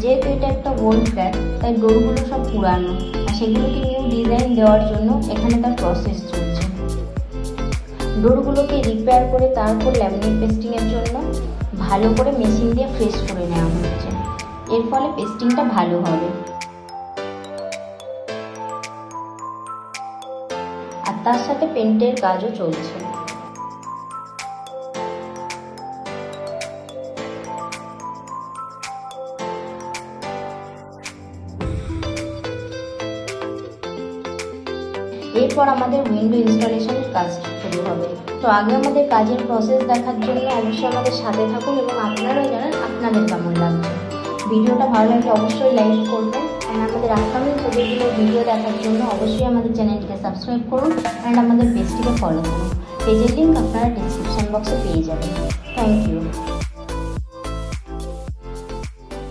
যেহেতু এটা একটা ওল্ড ফ্ল্যাট, তাই ডোরগুলো সব পুরানো, আর সেগুলোকে নিউ ডিজাইন দেওয়ার জন্য এখানে তার প্রসেস চলছে। ডোরগুলোকে রিপেয়ার করে তারপর ল্যামিনেট পেস্টিংয়ের জন্য ভালো করে মেশিন দিয়ে ফ্রেশ করে নেওয়া হচ্ছে। এর ফলে পেস্টিংটা ভালো হবে। আর তার সাথে পেন্টের কাজও চলছে। এরপর আমাদের উইন্ডো ইনস্টলেশনের কাজ শুরু হবে। তো আগে আমাদের কাজের প্রসেস দেখার জন্য অবশ্যই আমাদের সাথে থাকুন এবং আপনারাও জানান আপনাদের কেমন লাগছে। ভিডিওটা ভালো লাগলে অবশ্যই লাইক করবেন, অ্যান্ড আমাদের আপকামিং প্রজেক্টগুলোর ভিডিও দেখার জন্য অবশ্যই আমাদের চ্যানেলটিকে সাবস্ক্রাইব করুন অ্যান্ড আমাদের পেজটিকে ফলো করুন। পেজের লিঙ্ক আপনারা ডিসক্রিপশন বক্সে পেয়ে যাবেন। Thank you.